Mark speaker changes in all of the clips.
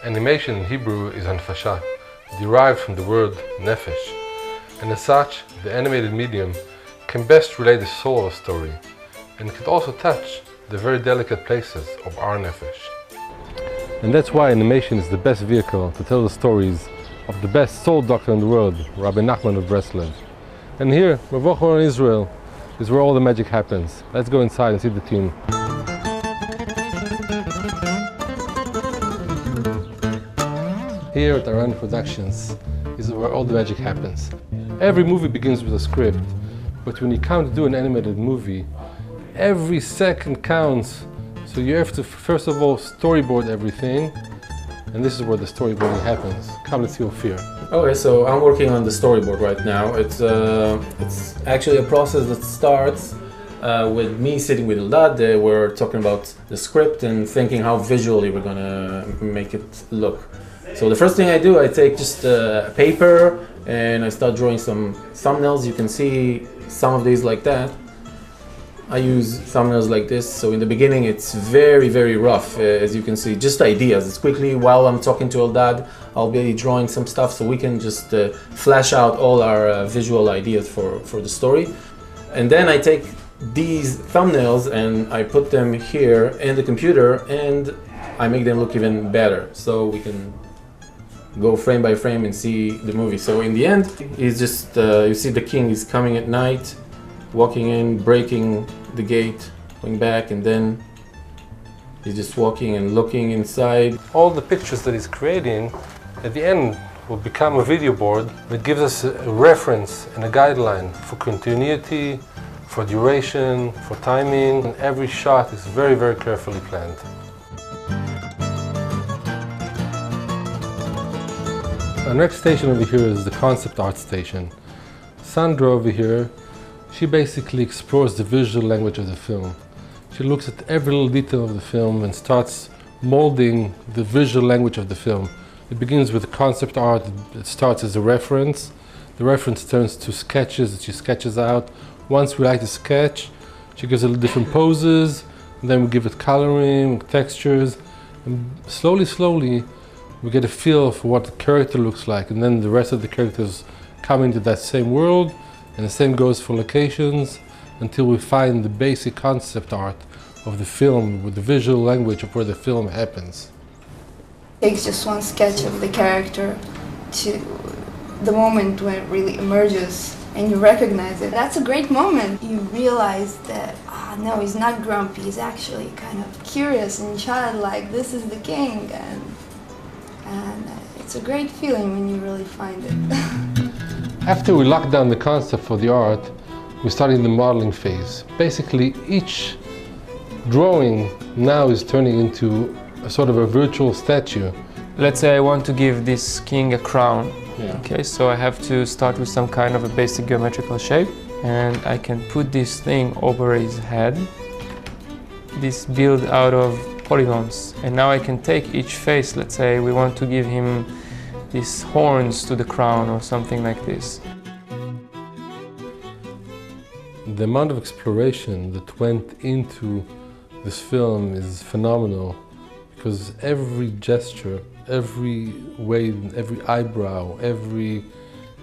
Speaker 1: Animation in Hebrew is hanfasha, derived from the word nefesh, and as such, the animated medium can best relate the soul of a story, and can also touch the very delicate places of our nefesh. And that's why animation is the best vehicle to tell the stories of the best soul doctor in the world, Rabbi Nachman of Breslov. And here, Mavochor in Israel, is where all the magic happens. Let's go inside and see the team. Here at Aran Productions is where all the magic happens. Every movie begins with a script, but when you come to do an animated movie, every second counts. So you have to first of all storyboard everything, and this is where the storyboarding happens. Come, let's see Ophir.
Speaker 2: Okay, so I'm working on the storyboard right now. It's actually a process that starts with me sitting with Eldad. We're talking about the script and thinking how visually we're gonna make it look. So the first thing I do, I take just a paper and I start drawing some thumbnails. You can see some of these like that. I use thumbnails like this. So in the beginning it's very, very rough, as you can see, just ideas. It's quickly, while I'm talking to Eldad, I'll be drawing some stuff so we can just flash out all our visual ideas for the story. And then I take these thumbnails and I put them here in the computer and I make them look even better, so we can go frame by frame and see the movie. So in the end, it's just, you see the king is coming at night, walking in, breaking the gate, going back, and then he's just walking and looking inside.
Speaker 1: All the pictures that he's creating, at the end, will become a video board that gives us a reference and a guideline for continuity, for duration, for timing, and every shot is very, very carefully planned. Our next station over here is the concept art station. Sandra over here, she basically explores the visual language of the film. She looks at every little detail of the film and starts molding the visual language of the film. It begins with concept art. It starts as a reference. The reference turns to sketches that she sketches out. Once we like the sketch, she gives it different poses, and then we give it coloring, textures, and slowly, we get a feel for what the character looks like, and then the rest of the characters come into that same world, and the same goes for locations, until we find the basic concept art of the film with the visual language of where the film happens.
Speaker 3: It takes just one sketch of the character to the moment when it really emerges and you recognize it. That's a great moment. You realize that, no, he's not grumpy, he's actually kind of curious and childlike. This is the king, and it's a great feeling when you really find it.
Speaker 1: After we lock down the concept for the art, we start in the modeling phase. Basically, each drawing now is turning into a sort of a virtual statue.
Speaker 4: Let's say I want to give this king a crown.
Speaker 1: Yeah.
Speaker 4: Okay, so I have to start with some kind of a basic geometrical shape, and I can put this thing over his head. This build out of polygons, and now I can take each face. Let's say we want to give him these horns to the crown or something like this.
Speaker 1: The amount of exploration that went into this film is phenomenal, because every gesture, every wave, every eyebrow, every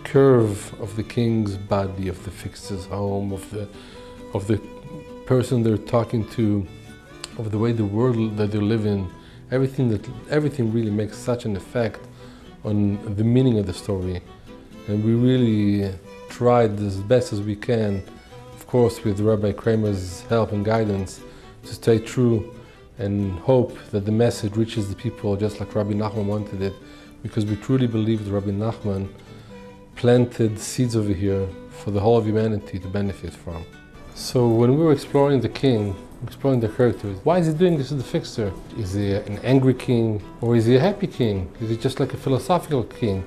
Speaker 1: curve of the king's body, of the fixer's home, of the person they're talking to, of the way the world that they live in, everything really makes such an effect on the meaning of the story. And we really tried as best as we can, of course with Rabbi Kramer's help and guidance, to stay true and hope that the message reaches the people just like Rabbi Nachman wanted it, because we truly believe that Rabbi Nachman planted seeds over here for the whole of humanity to benefit from. So when we were exploring the king, exploring the characters, why is he doing this to the fixer? Is he an angry king, or is he a happy king? Is he just like a philosophical king?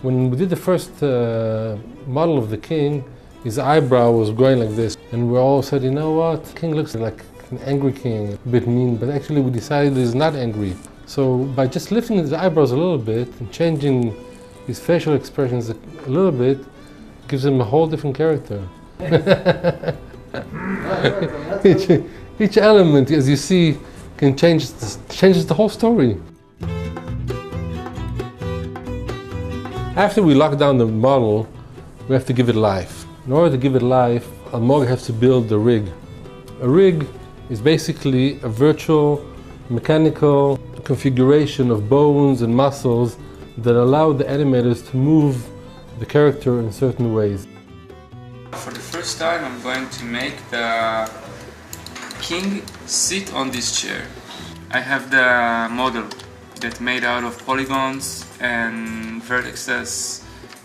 Speaker 1: When we did the first model of the king, his eyebrow was going like this, and we all said, you know what, the king looks like an angry king, a bit mean, but actually we decided he's not angry. So by just lifting his eyebrows a little bit and changing his facial expressions a little bit, it gives him a whole different character. each element, as you see, can changes the whole story. After we lock down the model, we have to give it life. In order to give it life, Almog has to build a rig. A rig is basically a virtual mechanical configuration of bones and muscles that allow the animators to move the character in certain ways.
Speaker 4: For the first time, I'm going to make the king sit on this chair. I have the model that's made out of polygons and vertices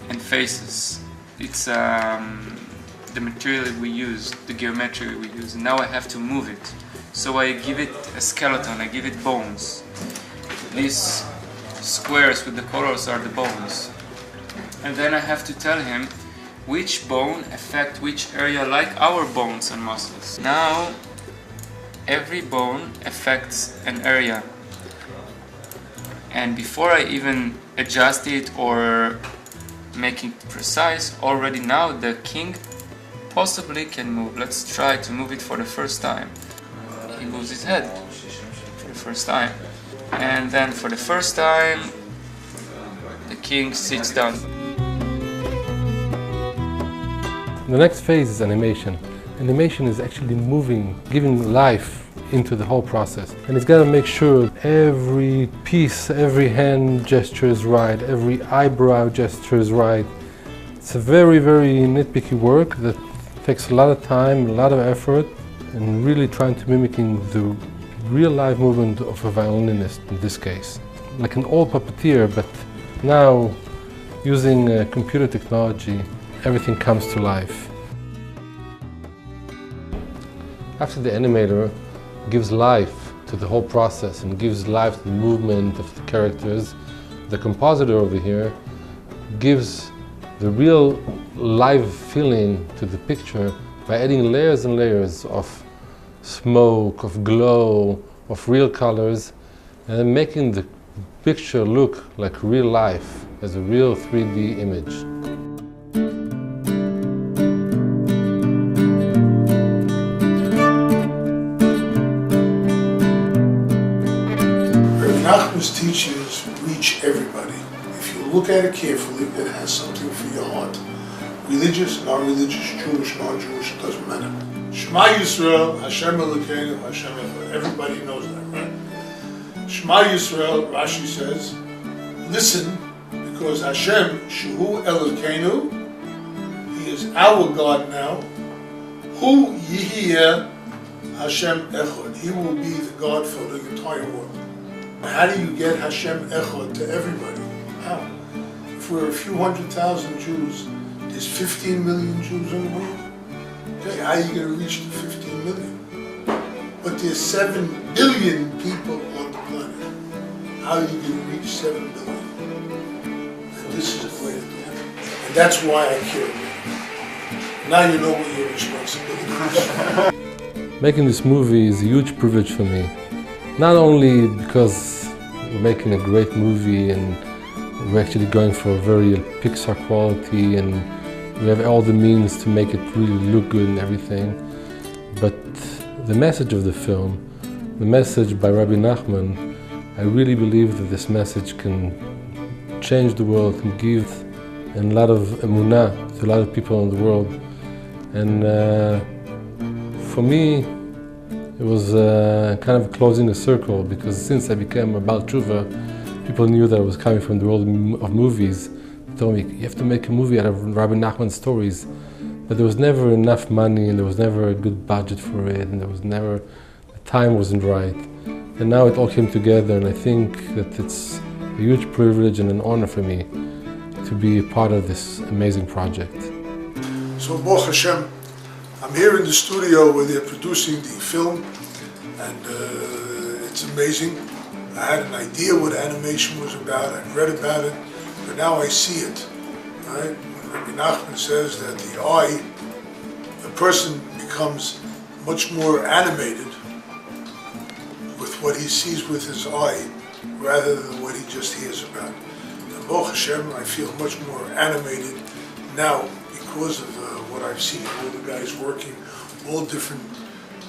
Speaker 4: and faces. It's the material that we use, the geometry we use. And now I have to move it. So I give it a skeleton, I give it bones. These squares with the colors are the bones. And then I have to tell him which bone affects which area, like our bones and muscles. Now every bone affects an area. And before I even adjust it or make it precise, already now the king possibly can move. Let's try to move it for the first time. He moves his head for the first time. And then for the first time, the king sits down.
Speaker 1: The next phase is animation. Animation is actually moving, giving life into the whole process. And it's got to make sure every piece, every hand gesture is right, every eyebrow gesture is right. It's a very, very nitpicky work that takes a lot of time, a lot of effort, and really trying to mimicking the real live movement of a violinist in this case. Like an old puppeteer, but now using computer technology, everything comes to life. After the animator gives life to the whole process and gives life to the movement of the characters, the compositor over here gives the real live feeling to the picture by adding layers and layers of smoke, of glow, of real colors, and then making the picture look like real life as a real 3D image.
Speaker 5: Rabbi Nachman's teachings reach everybody. If you look at it carefully, it has something for your heart. Religious, non-religious, Jewish, non-Jewish, it doesn't matter. Shema Yisrael, Hashem Elokeinu, Hashem Echad. Everybody knows that, right? Shema Yisrael, Rashi says, listen, because Hashem, Shehu Elokeinu, He is our God now. Hu Yihiyeh Hashem Echad. He will be the God for the entire world. How do you get Hashem Echad to everybody? How? If we're a few 100,000 Jews, there's 15 million Jews in the world. Okay, how are you going to reach the 15 million? But there's 7 billion people on the planet. How are you going to reach 7 billion? And this is the way to do it. And that's why I care about it. Now you know what your responsibility is.
Speaker 1: Making this movie is a huge privilege for me. Not only because we're making a great movie and we're actually going for a very Pixar quality and we have all the means to make it really look good and everything, but the message of the film, the message by Rabbi Nachman, I really believe that this message can change the world, can give a lot of emunah to a lot of people in the world. And for me, it was kind of closing the circle, because since I became a Baal Tshuva, people knew that I was coming from the world of movies. They told me, you have to make a movie out of Rabbi Nachman's stories. But there was never enough money, and there was never a good budget for it, and there was never, the time wasn't right. And now it all came together, and I think that it's a huge privilege and an honor for me to be a part of this amazing project.
Speaker 5: So Baruch Hashem, I'm here in the studio where they're producing the film, and it's amazing. I had an idea what animation was about, I'd read about it, but now I see it. Right? When Rabbi Nachman says that the eye, the person becomes much more animated with what he sees with his eye, rather than what he just hears about. And Baruch Hashem, I feel much more animated now because of what I've seen, all the guys working, all different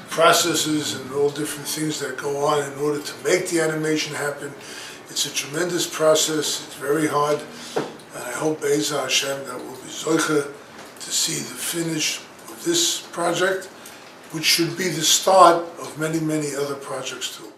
Speaker 5: processes and all different things that go on in order to make the animation happen. It's a tremendous process, it's very hard, And I hope Be'ezah Hashem that we'll be zoicha to see the finish of this project, which should be the start of many, many other projects too.